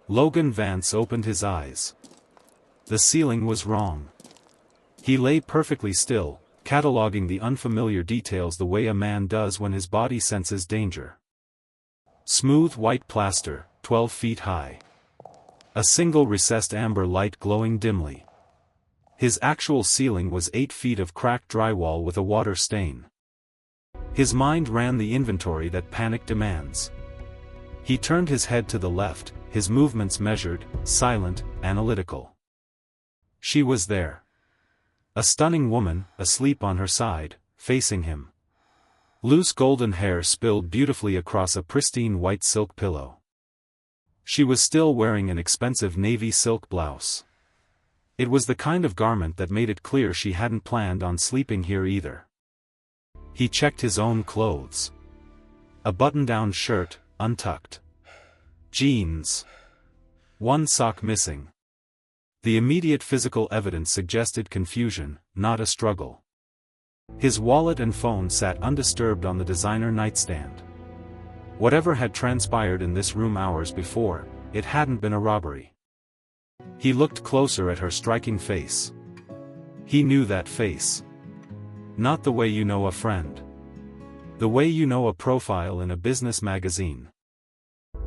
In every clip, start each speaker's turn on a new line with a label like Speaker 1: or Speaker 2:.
Speaker 1: Logan Vance opened his eyes. The ceiling was wrong. He lay perfectly still, cataloging the unfamiliar details the way a man does when his body senses danger. Smooth white plaster, 12 feet high. A single recessed amber light glowing dimly. His actual ceiling was 8 feet of cracked drywall with a water stain. His mind ran the inventory that panic demands. He turned his head to the left, his movements measured, silent, analytical. She was there. A stunning woman, asleep on her side, facing him. Loose golden hair spilled beautifully across a pristine white silk pillow. She was still wearing an expensive navy silk blouse. It was the kind of garment that made it clear she hadn't planned on sleeping here either. He checked his own clothes. A button-down shirt, untucked. Jeans. One sock missing. The immediate physical evidence suggested confusion, not a struggle. His wallet and phone sat undisturbed on the designer nightstand. Whatever had transpired in this room hours before, it hadn't been a robbery. He looked closer at her striking face. He knew that face. Not the way you know a friend. The way you know a profile in a business magazine.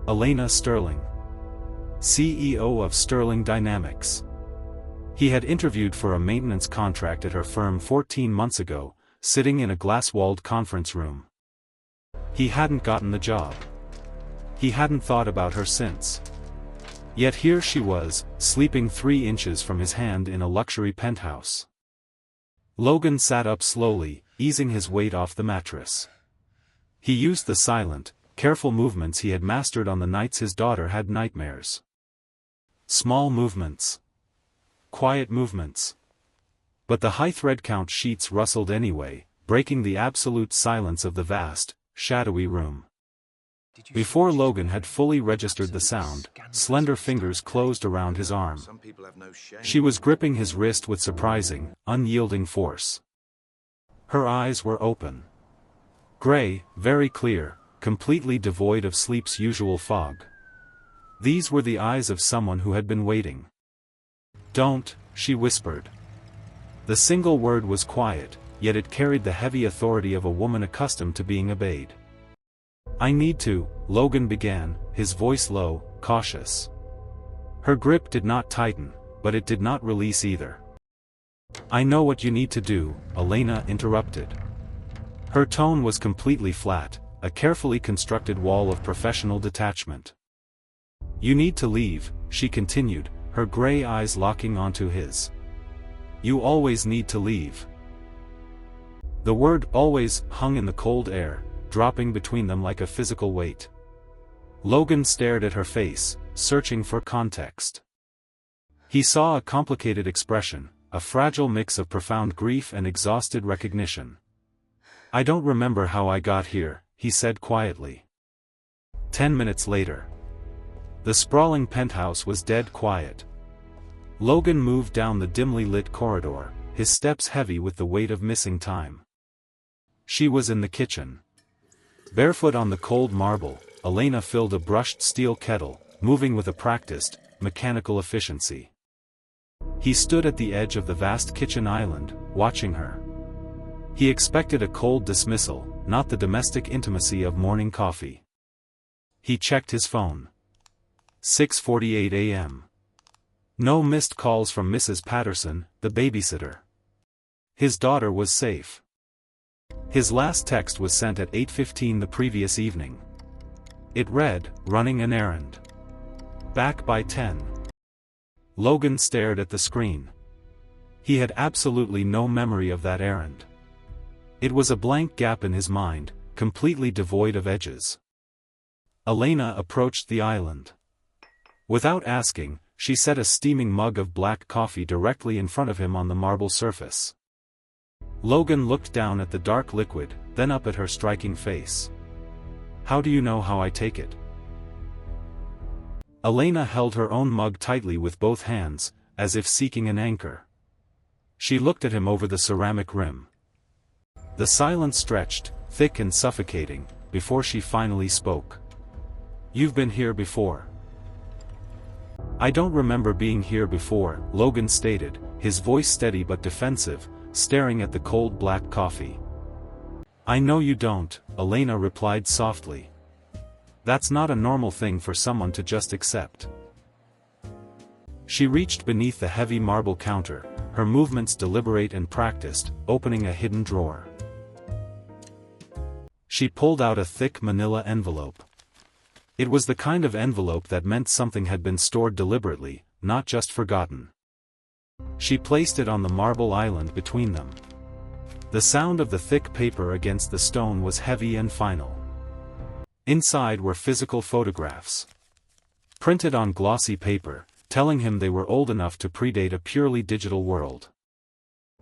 Speaker 1: Elena Sterling. CEO of Sterling Dynamics. He had interviewed for a maintenance contract at her firm 14 months ago, sitting in a glass-walled conference room. He hadn't gotten the job. He hadn't thought about her since. Yet here she was, sleeping 3 inches from his hand in a luxury penthouse. Logan sat up slowly, easing his weight off the mattress. He used the silent, careful movements he had mastered on the nights his daughter had nightmares. Small movements. Quiet movements. But the high thread count sheets rustled anyway, breaking the absolute silence of the vast, shadowy room. Before Logan had fully registered the sound, slender fingers closed around his arm. She was gripping his wrist with surprising, unyielding force. Her eyes were open. Gray, very clear, completely devoid of sleep's usual fog. These were the eyes of someone who had been waiting. "Don't," she whispered. The single word was quiet, yet it carried the heavy authority of a woman accustomed to being obeyed. "I need to," Logan began, his voice low, cautious. Her grip did not tighten, but it did not release either. "I know what you need to do," Elena interrupted. Her tone was completely flat, a carefully constructed wall of professional detachment. "You need to leave," she continued, her gray eyes locking onto his. "You always need to leave." The word "always" hung in the cold air, dropping between them like a physical weight. Logan stared at her face, searching for context. He saw a complicated expression, a fragile mix of profound grief and exhausted recognition. "I don't remember how I got here," he said quietly. 10 minutes later. The sprawling penthouse was dead quiet. Logan moved down the dimly lit corridor, his steps heavy with the weight of missing time. She was in the kitchen. Barefoot on the cold marble, Elena filled a brushed steel kettle, moving with a practiced, mechanical efficiency. He stood at the edge of the vast kitchen island, watching her. He expected a cold dismissal, not the domestic intimacy of morning coffee. He checked his phone. 6:48 a.m. No missed calls from Mrs. Patterson, the babysitter. His daughter was safe. His last text was sent at 8:15 the previous evening. It read, "Running an errand. Back by 10. Logan stared at the screen. He had absolutely no memory of that errand. It was a blank gap in his mind, completely devoid of edges. Elena approached the island. Without asking, she set a steaming mug of black coffee directly in front of him on the marble surface. Logan looked down at the dark liquid, then up at her striking face. "How do you know how I take it?" Elena held her own mug tightly with both hands, as if seeking an anchor. She looked at him over the ceramic rim. The silence stretched, thick and suffocating, before she finally spoke. "You've been here before." I don't remember being here before, Logan stated, his voice steady but defensive, staring at the cold black coffee. I know you don't, Elena replied softly. That's not a normal thing for someone to just accept. She reached beneath the heavy marble counter, her movements deliberate and practiced, opening a hidden drawer. She pulled out a thick manila envelope. It was the kind of envelope that meant something had been stored deliberately, not just forgotten. She placed it on the marble island between them. The sound of the thick paper against the stone was heavy and final. Inside were physical photographs, printed on glossy paper, telling him they were old enough to predate a purely digital world.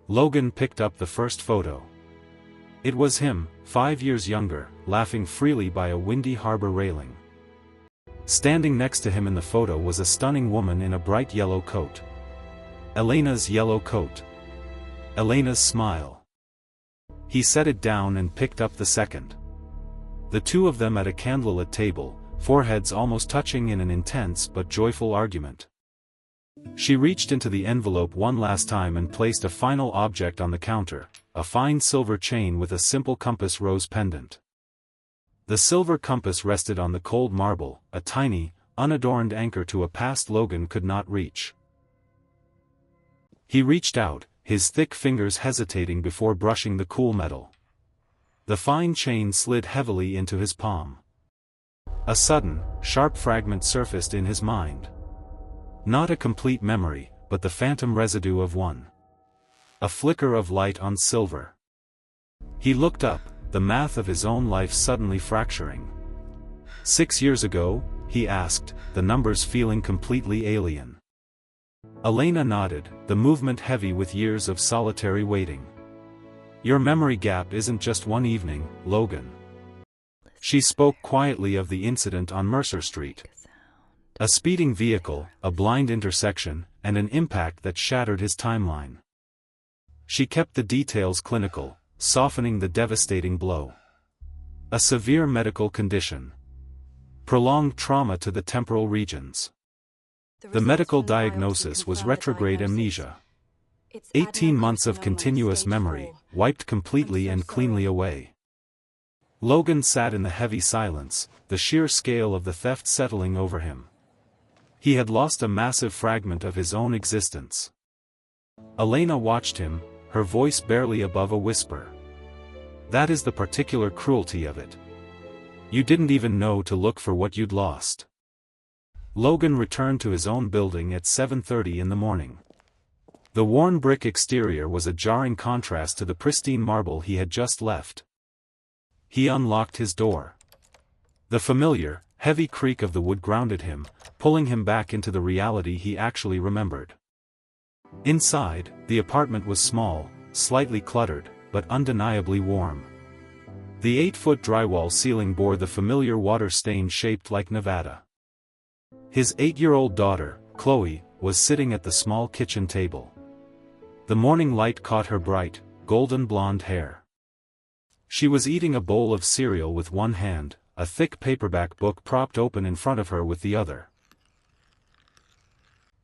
Speaker 1: Logan picked up the first photo. It was him, 5 years younger, laughing freely by a windy harbor railing. Standing next to him in the photo was a stunning woman in a bright yellow coat. Elena's yellow coat. Elena's smile. He set it down and picked up the second. The two of them at a candlelit table, foreheads almost touching in an intense but joyful argument. She reached into the envelope one last time and placed a final object on the counter, a fine silver chain with a simple compass rose pendant. The silver compass rested on the cold marble, a tiny, unadorned anchor to a past Logan could not reach. He reached out, his thick fingers hesitating before brushing the cool metal. The fine chain slid heavily into his palm. A sudden, sharp fragment surfaced in his mind. Not a complete memory, but the phantom residue of one. A flicker of light on silver. He looked up, the math of his own life suddenly fracturing. 6 years ago, he asked, the numbers feeling completely alien. Elena nodded, the movement heavy with years of solitary waiting. Your memory gap isn't just one evening, Logan. She spoke quietly of the incident on Mercer Street. A speeding vehicle, a blind intersection, and an impact that shattered his timeline. She kept the details clinical, softening the devastating blow. A severe medical condition. Prolonged trauma to the temporal regions. The medical diagnosis was retrograde amnesia. 18 months of continuous memory, wiped completely and cleanly away. Logan sat in the heavy silence, the sheer scale of the theft settling over him. He had lost a massive fragment of his own existence. Elena watched him, her voice barely above a whisper. That is the particular cruelty of it. You didn't even know to look for what you'd lost. Logan returned to his own building at 7:30 in the morning. The worn brick exterior was a jarring contrast to the pristine marble he had just left. He unlocked his door. The familiar, heavy creak of the wood grounded him, pulling him back into the reality he actually remembered. Inside, the apartment was small, slightly cluttered, but undeniably warm. The 8-foot drywall ceiling bore the familiar water stain shaped like Nevada. His 8-year-old daughter, Chloe, was sitting at the small kitchen table. The morning light caught her bright, golden blonde hair. She was eating a bowl of cereal with one hand, a thick paperback book propped open in front of her with the other.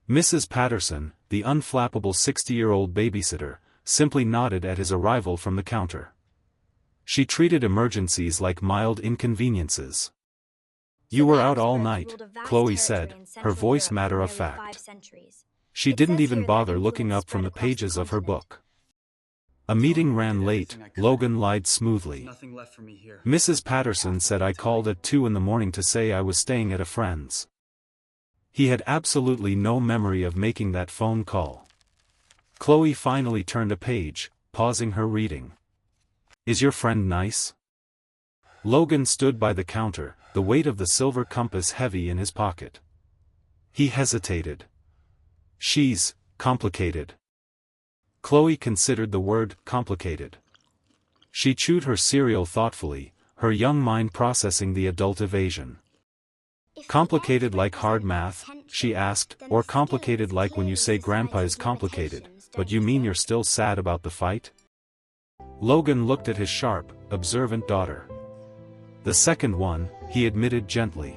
Speaker 1: Mrs. Patterson, the unflappable 60-year-old babysitter, simply nodded at his arrival from the counter. She treated emergencies like mild inconveniences. You were out all night, Chloe said, her voice matter of fact. She didn't even bother looking up from the pages of her book. A meeting ran late, Logan lied smoothly. Mrs. Patterson said I called at 2 in the morning to say I was staying at a friend's. He had absolutely no memory of making that phone call. Chloe finally turned a page, pausing her reading. Is your friend nice? Logan stood by the counter, the weight of the silver compass heavy in his pocket. He hesitated. She's complicated. Chloe considered the word complicated. She chewed her cereal thoughtfully, her young mind processing the adult evasion. Complicated like hard math, she asked, or complicated like when you say grandpa is complicated, but you mean you're still sad about the fight? Logan looked at his sharp, observant daughter. The second one, he admitted gently.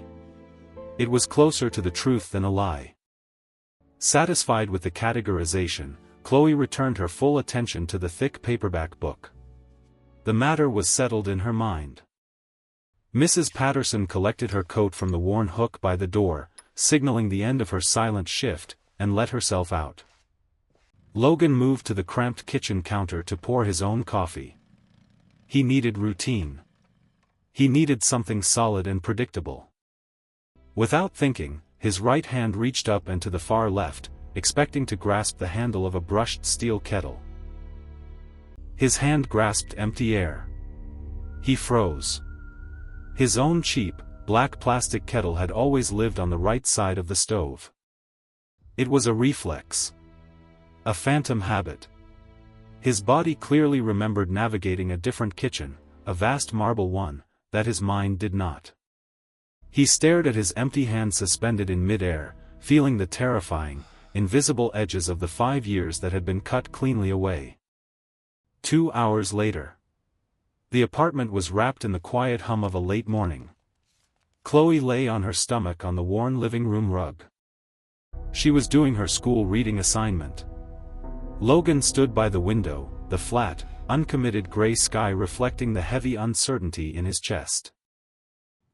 Speaker 1: It was closer to the truth than a lie. Satisfied with the categorization, Chloe returned her full attention to the thick paperback book. The matter was settled in her mind. Mrs. Patterson collected her coat from the worn hook by the door, signaling the end of her silent shift, and let herself out. Logan moved to the cramped kitchen counter to pour his own coffee. He needed routine. He needed something solid and predictable. Without thinking, his right hand reached up and to the far left, expecting to grasp the handle of a brushed steel kettle. His hand grasped empty air. He froze. His own cheap, black plastic kettle had always lived on the right side of the stove. It was a reflex. A phantom habit. His body clearly remembered navigating a different kitchen, a vast marble one, that his mind did not. He stared at his empty hand suspended in mid-air, feeling the terrifying, invisible edges of the 5 years that had been cut cleanly away. 2 hours later. The apartment was wrapped in the quiet hum of a late morning. Chloe lay on her stomach on the worn living room rug. She was doing her school reading assignment. Logan stood by the window, the flat, uncommitted gray sky reflecting the heavy uncertainty in his chest.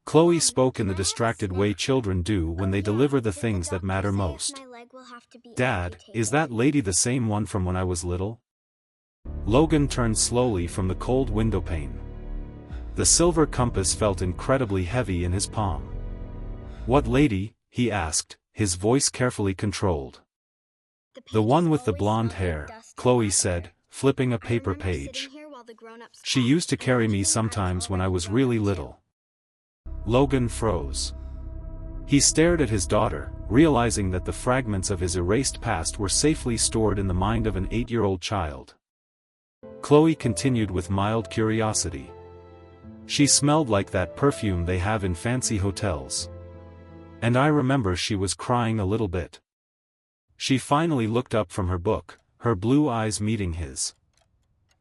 Speaker 1: Chloe spoke in the distracted way children do when they deliver the things that matter most. "Dad, is that lady the same one from when I was little?" Logan turned slowly from the cold windowpane. The silver compass felt incredibly heavy in his palm. "What lady?" he asked, his voice carefully controlled. "The one with the blonde hair," Chloe said, flipping a paper page. "She used to carry me sometimes when I was really little." Logan froze. He stared at his daughter, realizing that the fragments of his erased past were safely stored in the mind of an 8-year-old child. Chloe continued with mild curiosity. "She smelled like that perfume they have in fancy hotels. And I remember she was crying a little bit." She finally looked up from her book, her blue eyes meeting his.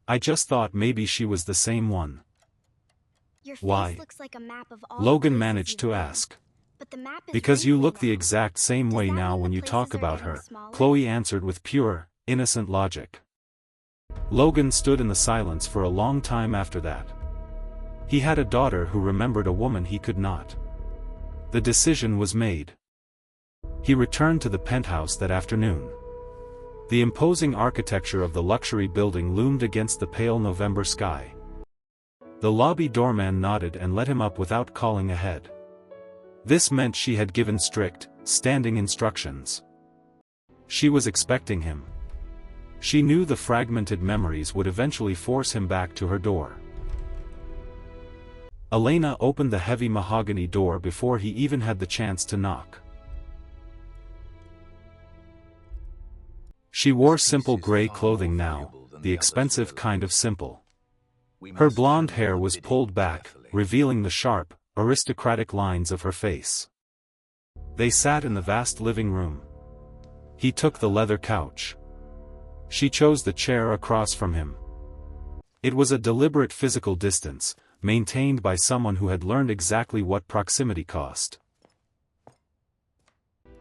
Speaker 1: "I just thought maybe she was the same one." "Why?" Logan managed to ask. "Because you look the exact same way now when you talk about her," Chloe answered with pure, innocent logic. Logan stood in the silence for a long time after that. He had a daughter who remembered a woman he could not. The decision was made. He returned to the penthouse that afternoon. The imposing architecture of the luxury building loomed against the pale November sky. The lobby doorman nodded and let him up without calling ahead. This meant she had given strict, standing instructions. She was expecting him. She knew the fragmented memories would eventually force him back to her door. Elena opened the heavy mahogany door before he even had the chance to knock. She wore simple gray clothing now, the expensive kind of simple. Her blonde hair was pulled back, revealing the sharp, aristocratic lines of her face. They sat in the vast living room. He took the leather couch. She chose the chair across from him. It was a deliberate physical distance, maintained by someone who had learned exactly what proximity cost.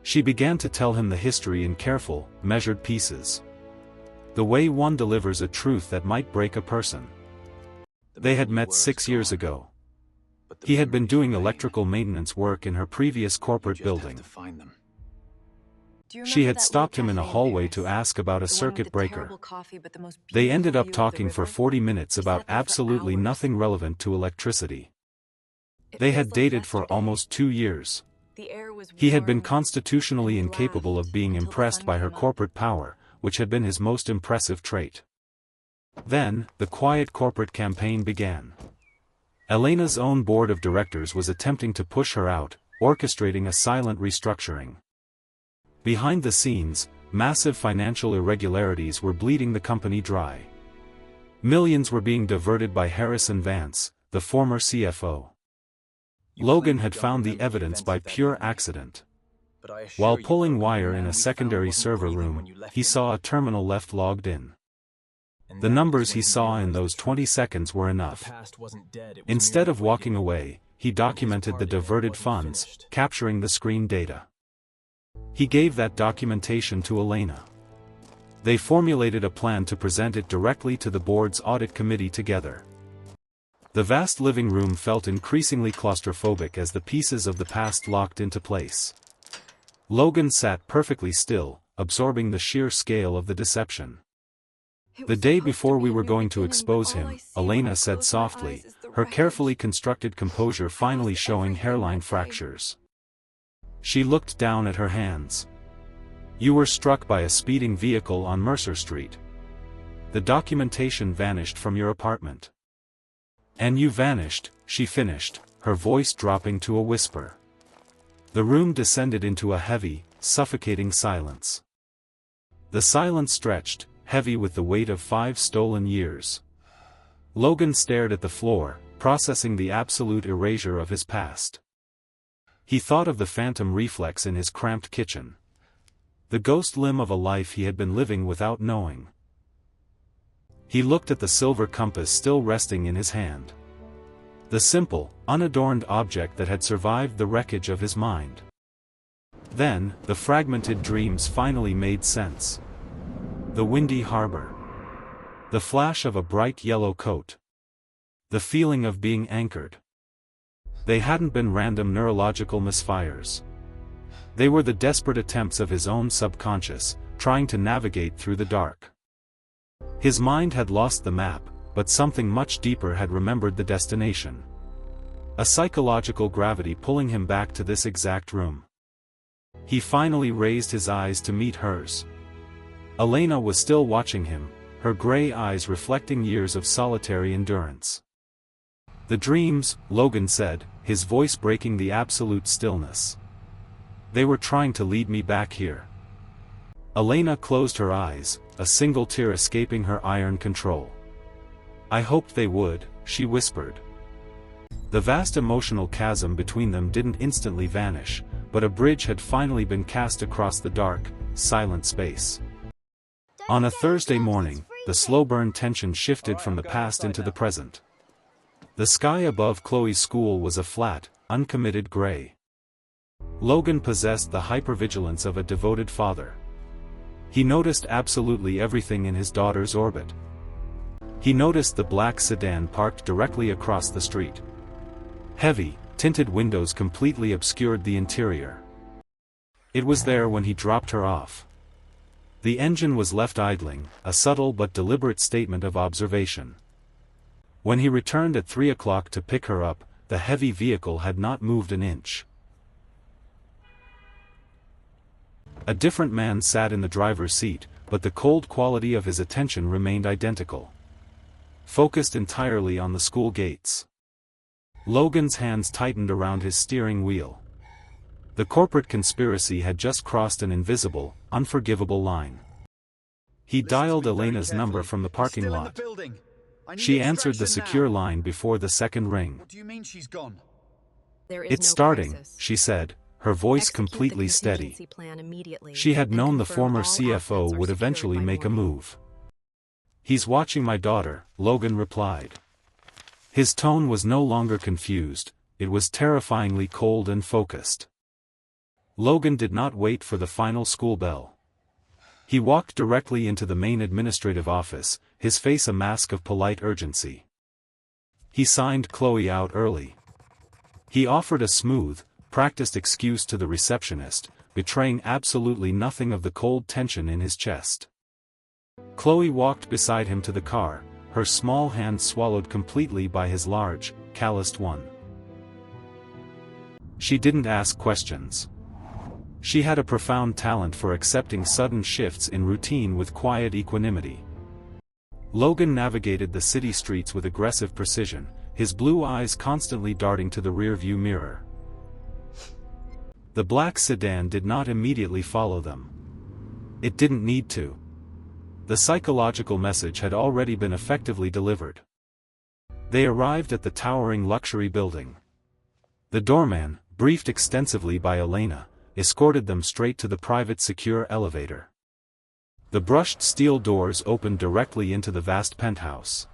Speaker 1: She began to tell him the history in careful, measured pieces. The way one delivers a truth that might break a person. They had met 6 years ago. He had been doing electrical maintenance work in her previous corporate building. She had stopped him in a hallway to ask about a circuit breaker. They ended up talking for 40 minutes about absolutely nothing relevant to electricity. They had dated for almost 2 years. He had been constitutionally incapable of being impressed by her corporate power, which had been his most impressive trait. Then, the quiet corporate campaign began. Elena's own board of directors was attempting to push her out, orchestrating a silent restructuring. Behind the scenes, massive financial irregularities were bleeding the company dry. Millions were being diverted by Harrison Vance, the former CFO. Logan had found the evidence by pure accident. While pulling wire in a secondary server room, he saw a terminal left logged in. The numbers he saw in those 20 seconds were enough. Instead of walking away, he documented the diverted funds, capturing the screen data. He gave that documentation to Elena. They formulated a plan to present it directly to the board's audit committee together. The vast living room felt increasingly claustrophobic as the pieces of the past locked into place. Logan sat perfectly still, absorbing the sheer scale of the deception. "The day before we were going to expose him," Elena said softly, her carefully constructed composure finally showing hairline fractures. She looked down at her hands. "You were struck by a speeding vehicle on Mercer Street. The documentation vanished from your apartment. And you vanished," she finished, her voice dropping to a whisper. The room descended into a heavy, suffocating silence. The silence stretched, heavy with the weight of 5 stolen years. Logan stared at the floor, processing the absolute erasure of his past. He thought of the phantom reflex in his cramped kitchen. The ghost limb of a life he had been living without knowing. He looked at the silver compass still resting in his hand. The simple, unadorned object that had survived the wreckage of his mind. Then, the fragmented dreams finally made sense. The windy harbor. The flash of a bright yellow coat. The feeling of being anchored. They hadn't been random neurological misfires. They were the desperate attempts of his own subconscious, trying to navigate through the dark. His mind had lost the map, but something much deeper had remembered the destination. A psychological gravity pulling him back to this exact room. He finally raised his eyes to meet hers. Elena was still watching him, her gray eyes reflecting years of solitary endurance. "The dreams," Logan said, his voice breaking the absolute stillness. "They were trying to lead me back here." Elena closed her eyes, a single tear escaping her iron control. "I hoped they would," she whispered. The vast emotional chasm between them didn't instantly vanish, but a bridge had finally been cast across the dark, silent space. On a Thursday morning, the slow-burn tension shifted from the past into the present. The sky above Chloe's school was a flat, uncommitted gray. Logan possessed the hypervigilance of a devoted father. He noticed absolutely everything in his daughter's orbit. He noticed the black sedan parked directly across the street. Heavy, tinted windows completely obscured the interior. It was there when he dropped her off. The engine was left idling, a subtle but deliberate statement of observation. When he returned at 3 o'clock to pick her up, the heavy vehicle had not moved an inch. A different man sat in the driver's seat, but the cold quality of his attention remained identical. Focused entirely on the school gates. Logan's hands tightened around his steering wheel. The corporate conspiracy had just crossed an invisible, unforgivable line. He dialed Elena's number from the parking lot. She answered the secure line before the second ring.
Speaker 2: What do you mean she's gone?
Speaker 1: "It's starting," she said, her voice completely steady. She had known the former CFO would eventually make a move. "He's watching my daughter," Logan replied. His tone was no longer confused, it was terrifyingly cold and focused. Logan did not wait for the final school bell. He walked directly into the main administrative office, his face a mask of polite urgency. He signed Chloe out early. He offered a smooth, practiced excuse to the receptionist, betraying absolutely nothing of the cold tension in his chest. Chloe walked beside him to the car, her small hand swallowed completely by his large, calloused one. She didn't ask questions. She had a profound talent for accepting sudden shifts in routine with quiet equanimity. Logan navigated the city streets with aggressive precision, his blue eyes constantly darting to the rearview mirror. The black sedan did not immediately follow them. It didn't need to. The psychological message had already been effectively delivered. They arrived at the towering luxury building. The doorman, briefed extensively by Elena, escorted them straight to the private secure elevator. The brushed steel doors opened directly into the vast penthouse.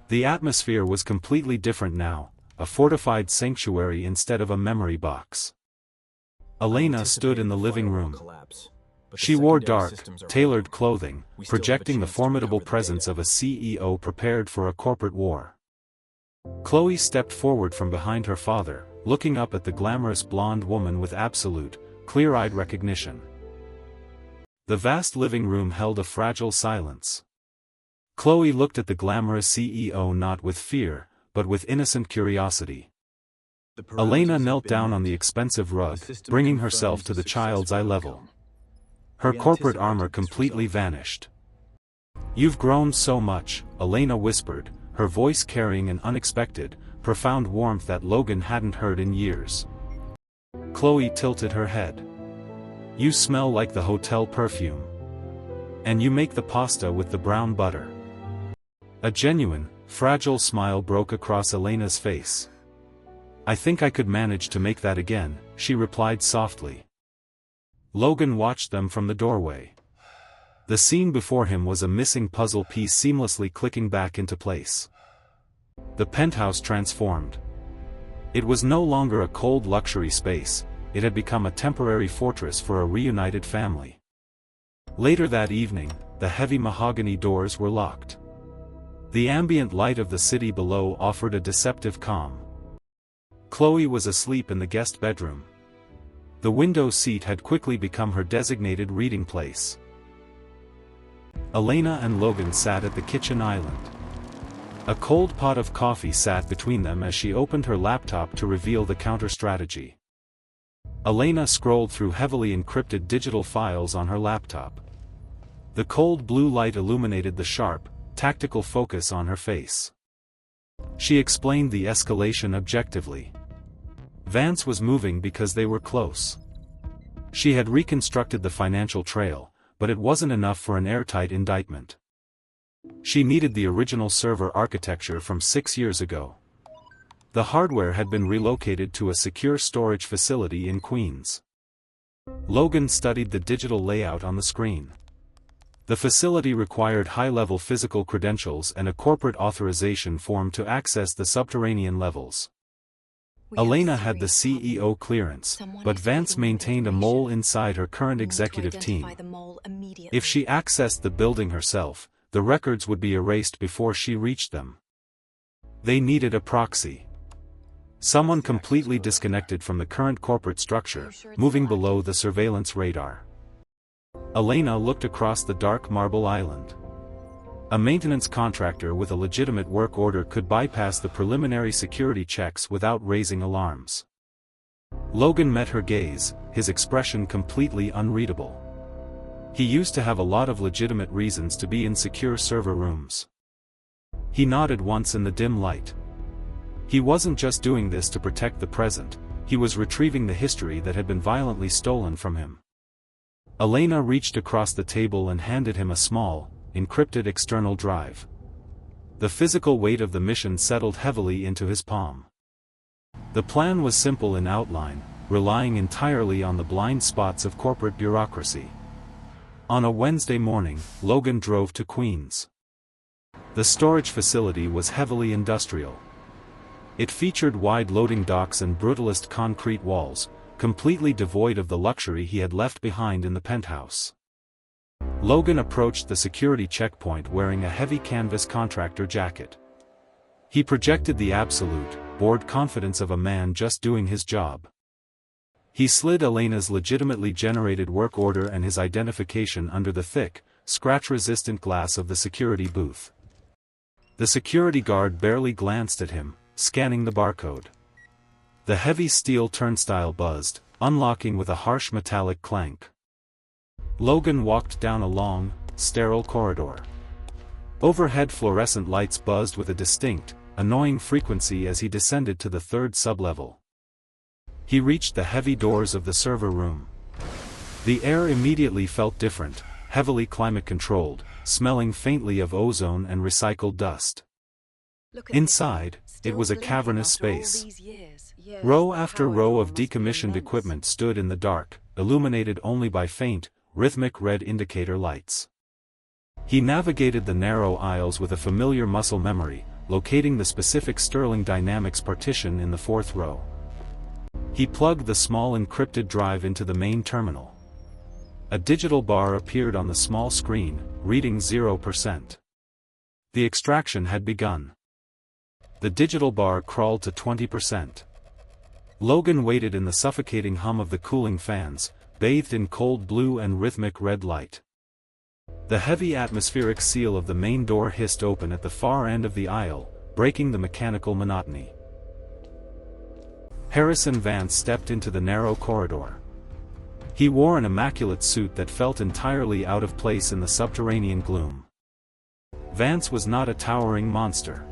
Speaker 1: The atmosphere was completely different now, a fortified sanctuary instead of a memory box. Elena stood in the living room. She wore dark, tailored clothing, projecting the formidable presence of a CEO prepared for a corporate war. Chloe stepped forward from behind her father, looking up at the glamorous blonde woman with absolute, clear-eyed recognition. The vast living room held a fragile silence. Chloe looked at the glamorous CEO not with fear, but with innocent curiosity. Elena knelt down on the expensive rug, bringing herself to the child's eye level. Her corporate armor completely vanished. "You've grown so much," Elena whispered, her voice carrying an unexpected, profound warmth that Logan hadn't heard in years. Chloe tilted her head. "You smell like the hotel perfume. And you make the pasta with the brown butter." A genuine, fragile smile broke across Elena's face. "I think I could manage to make that again," she replied softly. Logan watched them from the doorway. The scene before him was a missing puzzle piece seamlessly clicking back into place. The penthouse transformed. It was no longer a cold luxury space, it had become a temporary fortress for a reunited family. Later that evening, the heavy mahogany doors were locked. The ambient light of the city below offered a deceptive calm. Chloe was asleep in the guest bedroom. The window seat had quickly become her designated reading place. Elena and Logan sat at the kitchen island. A cold pot of coffee sat between them as she opened her laptop to reveal the counter strategy. Elena scrolled through heavily encrypted digital files on her laptop. The cold blue light illuminated the sharp, tactical focus on her face. She explained the escalation objectively. Vance was moving because they were close. She had reconstructed the financial trail, but it wasn't enough for an airtight indictment. She needed the original server architecture from 6 years ago. The hardware had been relocated to a secure storage facility in Queens. Logan studied the digital layout on the screen. The facility required high-level physical credentials and a corporate authorization form to access the subterranean levels. Elena had the CEO clearance, but Vance maintained a mole inside her current executive team. If she accessed the building herself, the records would be erased before she reached them. They needed a proxy. Someone completely disconnected from the current corporate structure, moving below the surveillance radar. Elena looked across the dark marble island. A maintenance contractor with a legitimate work order could bypass the preliminary security checks without raising alarms. Logan met her gaze, his expression completely unreadable. He used to have a lot of legitimate reasons to be in secure server rooms. He nodded once in the dim light. He wasn't just doing this to protect the present, he was retrieving the history that had been violently stolen from him. Elena reached across the table and handed him a small, encrypted external drive. The physical weight of the mission settled heavily into his palm. The plan was simple in outline, relying entirely on the blind spots of corporate bureaucracy. On a Wednesday morning, Logan drove to Queens. The storage facility was heavily industrial. It featured wide loading docks and brutalist concrete walls, completely devoid of the luxury he had left behind in the penthouse. Logan approached the security checkpoint wearing a heavy canvas contractor jacket. He projected the absolute, bored confidence of a man just doing his job. He slid Elena's legitimately generated work order and his identification under the thick, scratch-resistant glass of the security booth. The security guard barely glanced at him, scanning the barcode. The heavy steel turnstile buzzed, unlocking with a harsh metallic clank. Logan walked down a long, sterile corridor. Overhead fluorescent lights buzzed with a distinct, annoying frequency as he descended to the third sublevel. He reached the heavy doors of the server room. The air immediately felt different, heavily climate-controlled, smelling faintly of ozone and recycled dust. Inside, it was a cavernous space. Row after row of decommissioned equipment stood in the dark, illuminated only by faint, rhythmic red indicator lights. He navigated the narrow aisles with a familiar muscle memory, locating the specific Sterling Dynamics partition in the fourth row. He plugged the small encrypted drive into the main terminal. A digital bar appeared on the small screen, reading 0%. The extraction had begun. The digital bar crawled to 20%. Logan waited in the suffocating hum of the cooling fans, bathed in cold blue and rhythmic red light. The heavy atmospheric seal of the main door hissed open at the far end of the aisle, breaking the mechanical monotony. Harrison Vance stepped into the narrow corridor. He wore an immaculate suit that felt entirely out of place in the subterranean gloom. Vance was not a towering monster.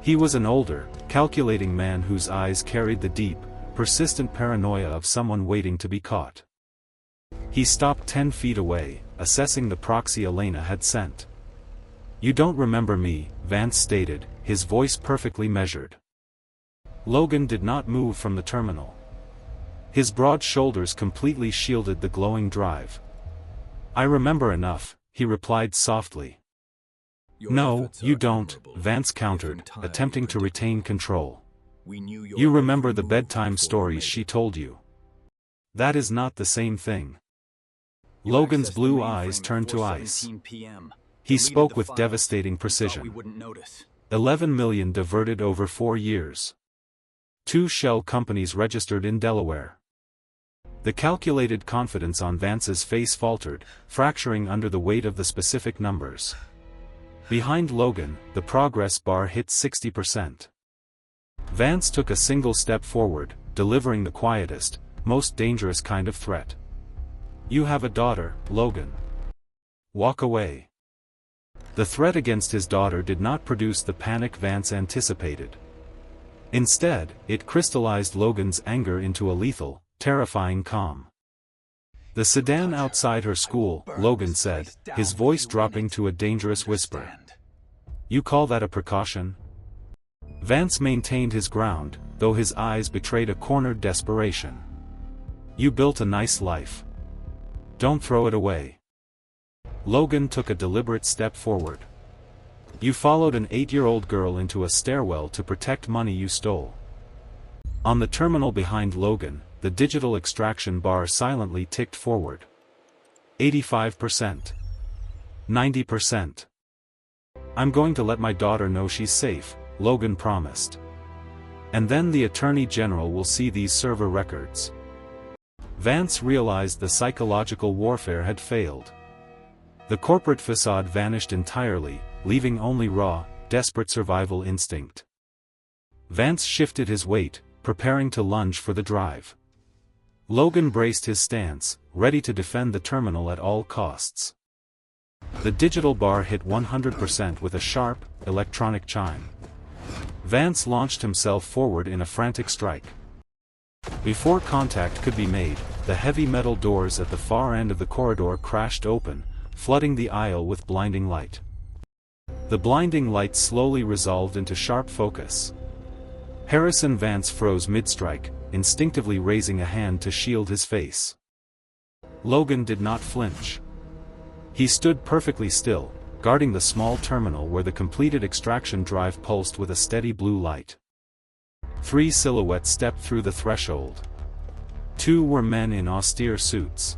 Speaker 1: He was an older, calculating man whose eyes carried the deep, persistent paranoia of someone waiting to be caught. He stopped 10 feet away, assessing the proxy Elena had sent. "You don't remember me," Vance stated, his voice perfectly measured. Logan did not move from the terminal. His broad shoulders completely shielded the glowing drive. "I remember enough," he replied softly. "No, you don't," Vance countered, attempting to retain control. "You remember the bedtime stories she told you. That is not the same thing." Logan's blue eyes turned to ice. He spoke with devastating precision. 11 million diverted over 4 years. 2 shell companies registered in Delaware. The calculated confidence on Vance's face faltered, fracturing under the weight of the specific numbers. Behind Logan, the progress bar hit 60%. Vance took a single step forward, delivering the quietest, most dangerous kind of threat. "You have a daughter, Logan. Walk away." The threat against his daughter did not produce the panic Vance anticipated. Instead, it crystallized Logan's anger into a lethal, terrifying calm. "The sedan outside her school," Logan said, his voice dropping to a dangerous whisper. "You call that a precaution?" Vance maintained his ground, though his eyes betrayed a cornered desperation. "You built a nice life. Don't throw it away." Logan took a deliberate step forward. "You followed an 8-year-old girl into a stairwell to protect money you stole." On the terminal behind Logan, the digital extraction bar silently ticked forward. 85%. 90%. "I'm going to let my daughter know she's safe," Logan promised. "And then the Attorney General will see these server records." Vance realized the psychological warfare had failed. The corporate facade vanished entirely, leaving only raw, desperate survival instinct. Vance shifted his weight, preparing to lunge for the drive. Logan braced his stance, ready to defend the terminal at all costs. The digital bar hit 100% with a sharp, electronic chime. Vance launched himself forward in a frantic strike. Before contact could be made, the heavy metal doors at the far end of the corridor crashed open, flooding the aisle with blinding light. The blinding light slowly resolved into sharp focus. Harrison Vance froze mid-strike, instinctively raising a hand to shield his face. Logan did not flinch. He stood perfectly still, guarding the small terminal where the completed extraction drive pulsed with a steady blue light. 3 silhouettes stepped through the threshold. 2 were men in austere suits.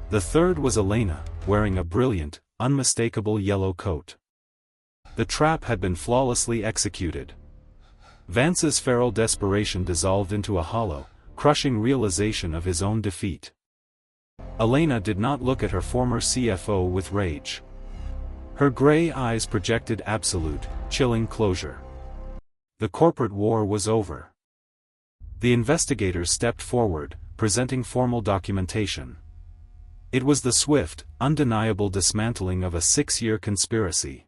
Speaker 1: The third was Elena, wearing a brilliant, unmistakable yellow coat. The trap had been flawlessly executed. Vance's feral desperation dissolved into a hollow, crushing realization of his own defeat. Elena did not look at her former CFO with rage. Her gray eyes projected absolute, chilling closure. The corporate war was over. The investigators stepped forward, presenting formal documentation. It was the swift, undeniable dismantling of a 6-year conspiracy.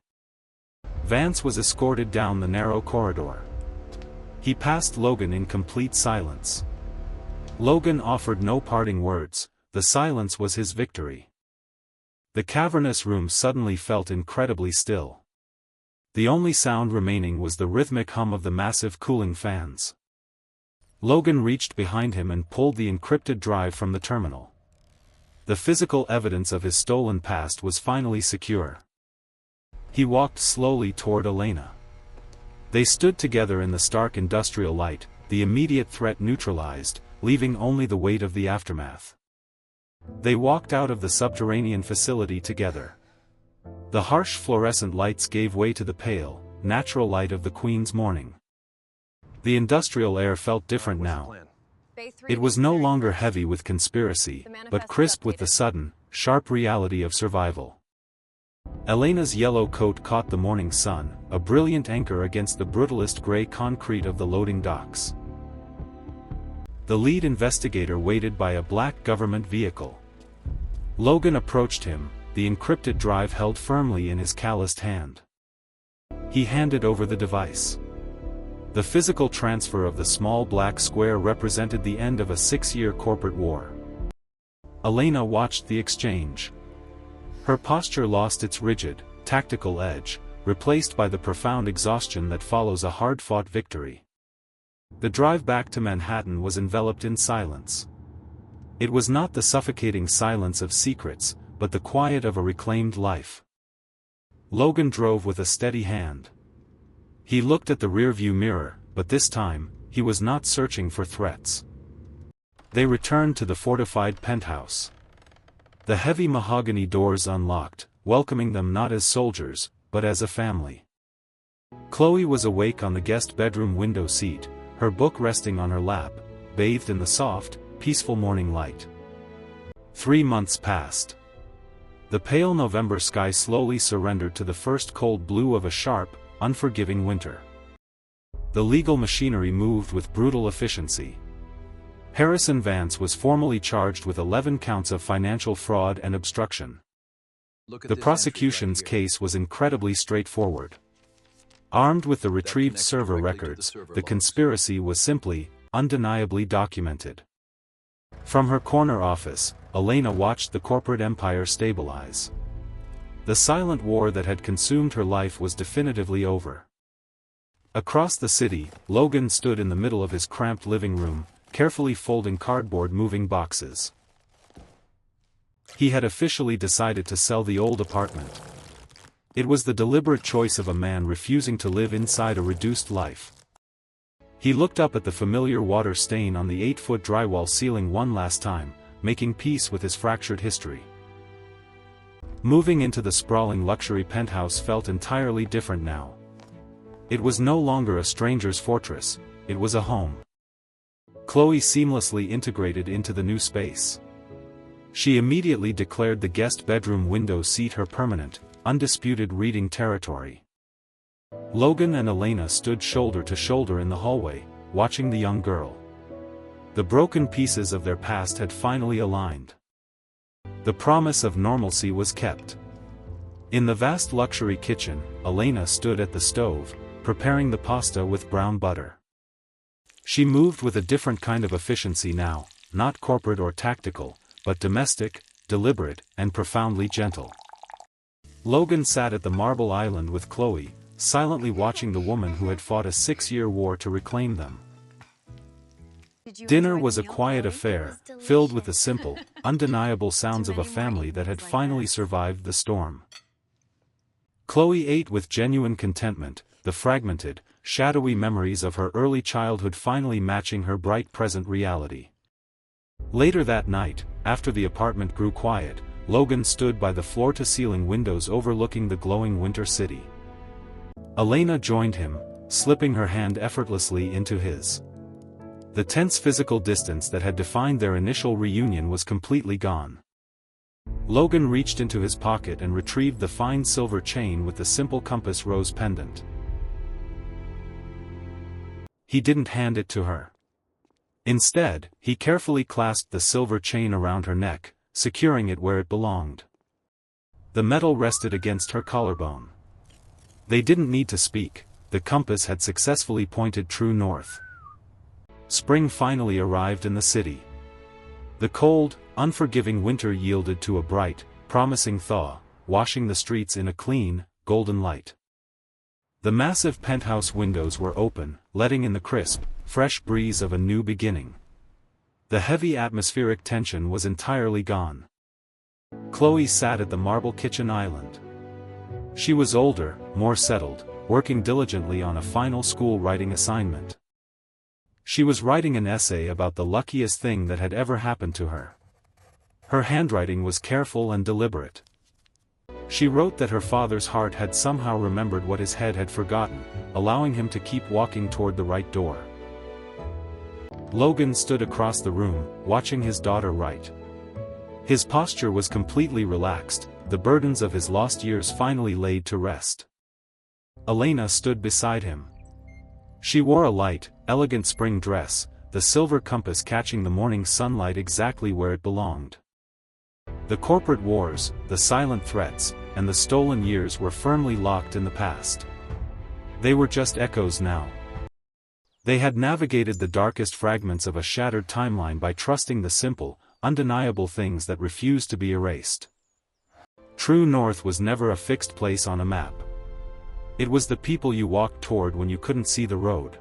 Speaker 1: Vance was escorted down the narrow corridor. He passed Logan in complete silence. Logan offered no parting words, the silence was his victory. The cavernous room suddenly felt incredibly still. The only sound remaining was the rhythmic hum of the massive cooling fans. Logan reached behind him and pulled the encrypted drive from the terminal. The physical evidence of his stolen past was finally secure. He walked slowly toward Elena. They stood together in the stark industrial light, the immediate threat neutralized, leaving only the weight of the aftermath. They walked out of the subterranean facility together. The harsh fluorescent lights gave way to the pale, natural light of the Queen's morning. The industrial air felt different now. It was no longer heavy with conspiracy, but crisp with the sudden, sharp reality of survival. Elena's yellow coat caught the morning sun, a brilliant anchor against the brutalist gray concrete of the loading docks. The lead investigator waited by a black government vehicle. Logan approached him, the encrypted drive held firmly in his calloused hand. He handed over the device. The physical transfer of the small black square represented the end of a 6-year corporate war. Elena watched the exchange. Her posture lost its rigid, tactical edge, replaced by the profound exhaustion that follows a hard-fought victory. The drive back to Manhattan was enveloped in silence. It was not the suffocating silence of secrets, but the quiet of a reclaimed life. Logan drove with a steady hand. He looked at the rearview mirror, but this time, he was not searching for threats. They returned to the fortified penthouse. The heavy mahogany doors unlocked, welcoming them not as soldiers, but as a family. Chloe was awake on the guest bedroom window seat, her book resting on her lap, bathed in the soft, peaceful morning light. 3 months passed. The pale November sky slowly surrendered to the first cold blue of a sharp, unforgiving winter. The legal machinery moved with brutal efficiency. Harrison Vance was formally charged with 11 counts of financial fraud and obstruction. The prosecution's case was incredibly straightforward. Armed with the retrieved server records, the conspiracy was simply, undeniably documented. From her corner office, Elena watched the corporate empire stabilize. The silent war that had consumed her life was definitively over. Across the city, Logan stood in the middle of his cramped living room, carefully folding cardboard moving boxes. He had officially decided to sell the old apartment. It was the deliberate choice of a man refusing to live inside a reduced life. He looked up at the familiar water stain on the 8-foot drywall ceiling one last time, making peace with his fractured history. Moving into the sprawling luxury penthouse felt entirely different now. It was no longer a stranger's fortress, it was a home. Chloe seamlessly integrated into the new space. She immediately declared the guest bedroom window seat her permanent, undisputed reading territory. Logan and Elena stood shoulder to shoulder in the hallway, watching the young girl. The broken pieces of their past had finally aligned. The promise of normalcy was kept. In the vast luxury kitchen, Elena stood at the stove, preparing the pasta with brown butter. She moved with a different kind of efficiency now, not corporate or tactical, but domestic, deliberate, and profoundly gentle. Logan sat at the marble island with Chloe, silently watching the woman who had fought a 6-year war to reclaim them. Dinner was a quiet affair, filled with the simple, undeniable sounds of a family that had finally survived the storm. Chloe ate with genuine contentment, the fragmented, shadowy memories of her early childhood finally matching her bright present reality. Later that night, after the apartment grew quiet, Logan stood by the floor-to-ceiling windows overlooking the glowing winter city. Elena joined him, slipping her hand effortlessly into his. The tense physical distance that had defined their initial reunion was completely gone. Logan reached into his pocket and retrieved the fine silver chain with the simple compass rose pendant. He didn't hand it to her. Instead, he carefully clasped the silver chain around her neck, securing it where it belonged. The metal rested against her collarbone. They didn't need to speak, the compass had successfully pointed true north. Spring finally arrived in the city. The cold, unforgiving winter yielded to a bright, promising thaw, washing the streets in a clean, golden light. The massive penthouse windows were open, letting in the crisp, fresh breeze of a new beginning. The heavy atmospheric tension was entirely gone. Chloe sat at the marble kitchen island. She was older, more settled, working diligently on a final school writing assignment. She was writing an essay about the luckiest thing that had ever happened to her. Her handwriting was careful and deliberate. She wrote that her father's heart had somehow remembered what his head had forgotten, allowing him to keep walking toward the right door. Logan stood across the room, watching his daughter write. His posture was completely relaxed, the burdens of his lost years finally laid to rest. Elena stood beside him. She wore a light, elegant spring dress, the silver compass catching the morning sunlight exactly where it belonged. The corporate wars, the silent threats, and the stolen years were firmly locked in the past. They were just echoes now. They had navigated the darkest fragments of a shattered timeline by trusting the simple, undeniable things that refused to be erased. True north was never a fixed place on a map. It was the people you walked toward when you couldn't see the road.